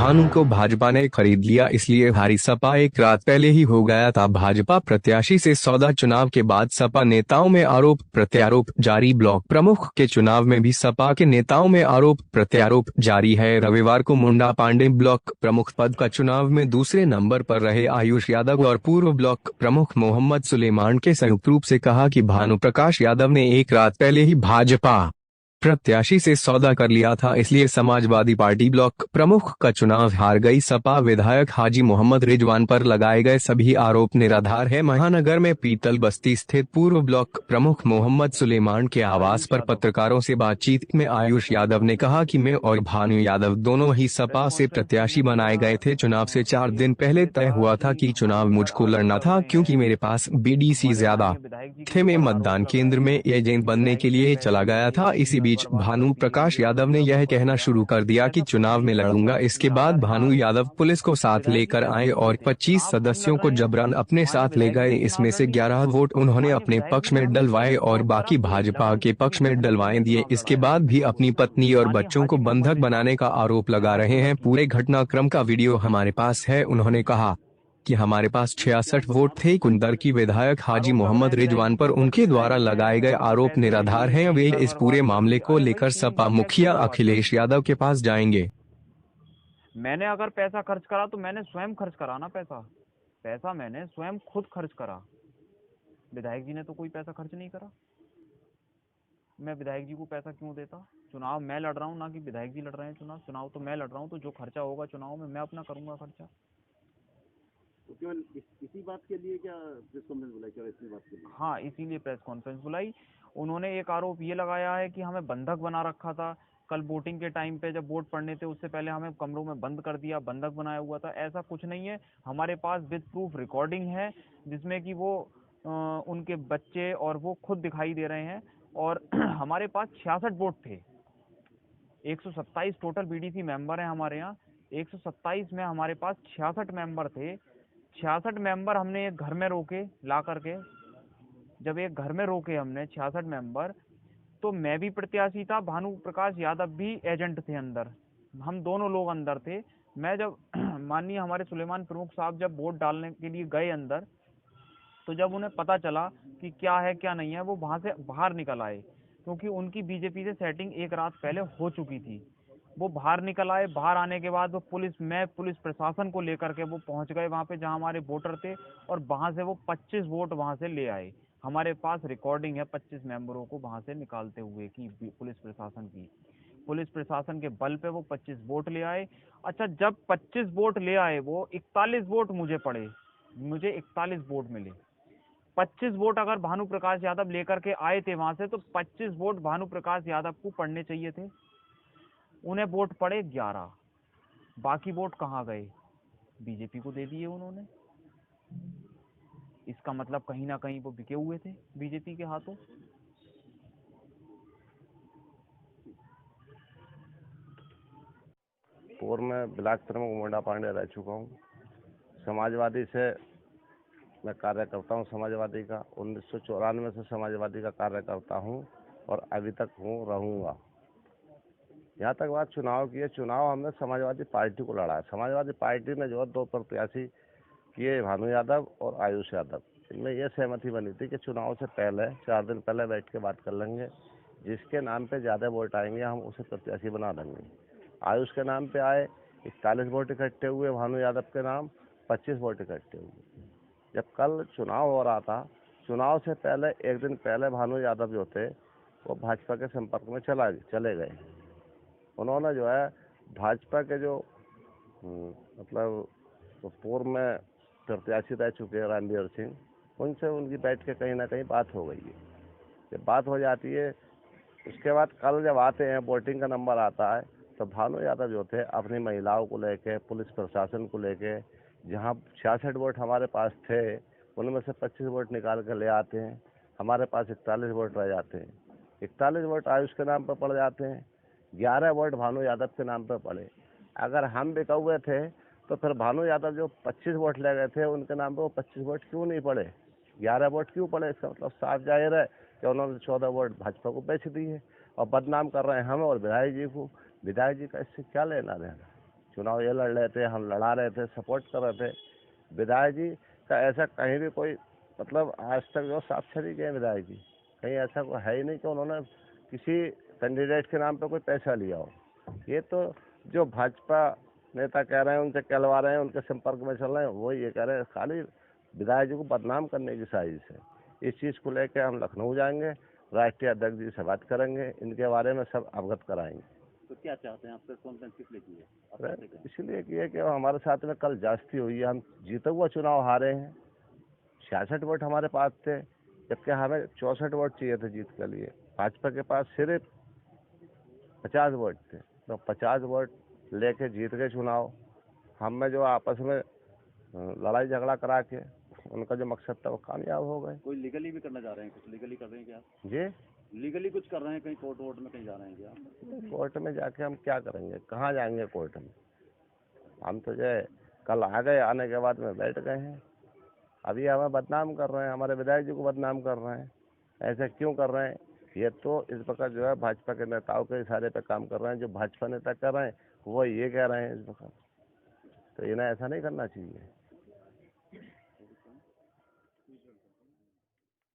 भानु को भाजपा ने खरीद लिया, इसलिए भारी सपा एक रात पहले ही हो गया था भाजपा प्रत्याशी से सौदा। चुनाव के बाद सपा नेताओं में आरोप प्रत्यारोप जारी। ब्लॉक प्रमुख के चुनाव में भी सपा के नेताओं में आरोप प्रत्यारोप जारी है। रविवार को मुंडा पांडे ब्लॉक प्रमुख पद का चुनाव में दूसरे नंबर पर रहे आयुष यादव और पूर्व ब्लॉक प्रमुख मोहम्मद सुलेमान के संयुक्त रूप से कहा कि भानु प्रकाश यादव ने एक रात पहले ही भाजपा प्रत्याशी से सौदा कर लिया था, इसलिए समाजवादी पार्टी ब्लॉक प्रमुख का चुनाव हार गई। सपा विधायक हाजी मोहम्मद रिजवान पर लगाए गए सभी आरोप निराधार है। महानगर में पीतल बस्ती स्थित पूर्व ब्लॉक प्रमुख मोहम्मद सुलेमान के आवास पर पत्रकारों से बातचीत में आयुष यादव ने कहा कि मैं और भानु यादव दोनों ही सपा से प्रत्याशी बनाए गए थे। चुनाव से 4 दिन पहले तय हुआ था कि चुनाव मुझको लड़ना था, क्योंकि मेरे पास बीडीसी ज्यादा थे। मैं मतदान केंद्र में एजेंट बनने के लिए चला गया था। इसी बीच भानु प्रकाश यादव ने यह कहना शुरू कर दिया कि चुनाव में लड़ूंगा। इसके बाद भानु यादव पुलिस को साथ लेकर आए और 25 सदस्यों को जबरन अपने साथ ले गए। इसमें से 11 वोट उन्होंने अपने पक्ष में डलवाए और बाकी भाजपा के पक्ष में डलवाए दिए। इसके बाद भी अपनी पत्नी और बच्चों को बंधक बनाने का आरोप लगा रहे हैं। पूरे घटनाक्रम का वीडियो हमारे पास है। उन्होंने कहा कि हमारे पास 66 वोट थे। कुंदर की विधायक हाजी मोहम्मद रिजवान पर उनके द्वारा लगाए गए आरोप निराधार हैं। वे इस पूरे मामले को लेकर सपा मुखिया अखिलेश यादव के पास जाएंगे। मैंने अगर पैसा खर्च करा तो मैंने स्वयं खर्च करा ना। पैसा मैंने स्वयं खुद खर्च करा। विधायक जी ने तो कोई पैसा खर्च नहीं करा। मैं विधायक जी को पैसा क्यों देता? चुनाव मैं लड़ रहा हूँ, ना कि विधायक जी लड़ रहे हैं। चुनाव तो मैं लड़ रहा हूँ, तो जो खर्चा होगा चुनाव में मैं अपना करूंगा खर्चा। तो केवल इसी बात के लिए क्या प्रेस कॉन्फ्रेंस बुलाई? केवल इसी बात के लिए? हाँ, इसीलिए प्रेस कॉन्फ्रेंस बुलाई। उन्होंने एक आरोप ये लगाया है कि हमें बंधक बना रखा था। कल वोटिंग के टाइम पे जब वोट पड़ने थे उससे पहले हमें कमरों में बंद कर दिया, बंधक बनाया हुआ था। ऐसा कुछ नहीं है। हमारे पास विद प्रूफ रिकॉर्डिंग है जिसमें कि वो उनके बच्चे और वो खुद दिखाई दे रहे हैं। और हमारे पास 66 वोट थे। 127 टोटल बीडीसी मेंबर हैं हमारे यहाँ। 127 में हमारे पास 66 मेंबर थे। 66 मेंबर हमने एक घर में रोके ला करके। जब एक घर में रोके हमने 66 मेंबर, तो मैं भी प्रत्याशी था, भानु प्रकाश यादव भी एजेंट थे अंदर। हम दोनों लोग अंदर थे। मैं जब माननीय हमारे सुलेमान प्रमुख साहब जब वोट डालने के लिए गए अंदर, तो जब उन्हें पता चला कि क्या है क्या नहीं है, वो वहां से बाहर निकल आए, क्योंकि उनकी बीजेपी से सेटिंग एक रात पहले हो चुकी थी। वो बाहर निकल आए। बाहर आने के बाद वो पुलिस प्रशासन को लेकर के वो पहुंच गए वहां पे जहां हमारे वोटर थे, और वहां से वो 25 वोट वहां से ले आए। हमारे पास रिकॉर्डिंग है 25 मेंबरों को वहां से निकालते हुए की पुलिस प्रशासन के बल पे वो 25 वोट ले आए। अच्छा, जब 25 वोट ले आए, वो 41 वोट मुझे पड़े। मुझे 41 वोट मिले। 25 वोट अगर भानु प्रकाश यादव लेकर के आए थे वहां से, तो 25 वोट भानु प्रकाश यादव को पड़ने चाहिए थे। उन्हें वोट पड़े 11। बाकी वोट कहाँ गए? बीजेपी को दे दिए उन्होंने। इसका मतलब कहीं ना कहीं वो बिके हुए थे बीजेपी के हाथों। पूर्व में ब्लॉक प्रमुख मुंडा पांडे रह चुका हूँ। समाजवादी से मैं कार्य करता हूँ। समाजवादी का 1994 से समाजवादी का कार्य करता हूँ और अभी तक हूँ, रहूँगा। यहाँ तक बात चुनाव की है, चुनाव हमने समाजवादी पार्टी को लड़ा है। समाजवादी पार्टी ने जो 2 प्रत्याशी किए, भानु यादव और आयुष यादव, इनमें यह सहमति बनी थी कि चुनाव से पहले 4 दिन पहले बैठ के बात कर लेंगे, जिसके नाम पे ज़्यादा वोट आएंगे हम उसे प्रत्याशी बना देंगे। आयुष के नाम पे आए 41 वोट इकट्ठे हुए, भानु यादव के नाम 25 वोट इकट्ठे हुए। जब कल चुनाव हो रहा था, चुनाव से पहले एक दिन पहले भानु यादव जो थे वो भाजपा के संपर्क में चले गए। उन्होंने जो है भाजपा के जो मतलब पूर्व में प्रत्याशी रह चुके हैं रणधीर सिंह, उनसे उनकी बैठ के कहीं ना कहीं बात हो गई है। जब बात हो जाती है, उसके बाद कल जब आते हैं वोटिंग का नंबर आता है, तो भानु यादव जो थे अपनी महिलाओं को लेके, पुलिस प्रशासन को लेके, जहां 66 वोट हमारे पास थे उनमें से 25 वोट निकाल कर ले आते हैं। हमारे पास 41 वोट रह जाते हैं। 41 वोट आयुष के नाम पर पड़ जाते हैं, 11 वोट भानु यादव के नाम पर पड़े। अगर हम बिका हुए थे तो फिर भानु यादव जो 25 वोट ले गए थे उनके नाम पर वो 25 वोट क्यों नहीं पड़े, 11 वोट क्यों पड़े? इसका मतलब साफ जाहिर है कि उन्होंने 14 वोट भाजपा को बेच दिए और बदनाम कर रहे हैं हमें और विधायक जी को। विधायक जी का इससे क्या लेना देना? चुनाव ये लड़ रहे थे, हम लड़ा रहे थे, सपोर्ट कर रहे थे। विधायक जी का ऐसा कहीं भी कोई मतलब आज तक जो साक्षर ही गए विधायक जी, कहीं ऐसा कोई है ही नहीं कि उन्होंने किसी कैंडिडेट के नाम पे कोई पैसा लिया हो। ये तो जो भाजपा नेता कह रहे हैं, उनसे कहलवा रहे हैं, उनके संपर्क में चल रहे हैं, वो ये कह रहे हैं खाली विधायक जी को बदनाम करने की साजिश है। इस चीज़ को लेकर हम लखनऊ जाएंगे, राष्ट्रीय अध्यक्ष जी से बात करेंगे, इनके बारे में सब अवगत कराएंगे। तो क्या चाहते हैं आप? प्रेस कॉन्फ्रेंस किस लिए की है? इसलिए किए कि हमारे साथ में कल जास्ती हुई है, हम जीते हुआ चुनाव हारे हैं। 66 वोट हमारे पास थे, जबकि हमें 64 वोट चाहिए थे जीत के लिए। भाजपा के पास सिर्फ 50 वोट थे, तो 50 वोट लेके जीत गए चुनाव। हम में जो आपस में लड़ाई झगड़ा करा के उनका जो मकसद था वो कामयाब हो गए। कोई लीगली भी करना चाह रहे हैं? कुछ लीगली कर रहे हैं क्या? जी, लीगली कुछ कर रहे हैं? कहीं कोर्ट वोट में कहीं जा रहे हैं क्या? कोर्ट में जाके हम क्या करेंगे, कहाँ जाएंगे कोर्ट में? हम तो जो है कल आ गए, आने के बाद में बैठ गए हैं। अभी हमें बदनाम कर रहे हैं, हमारे विधायक जी को बदनाम कर रहे हैं। ऐसा क्यों कर रहे हैं? ये तो इस वक्त जो है भाजपा के नेताओं के इशारे पे काम कर रहे हैं। जो भाजपा नेता कर रहे हैं वो ये कह रहे हैं इस वक्त, तो इन्हें ऐसा नहीं करना चाहिए।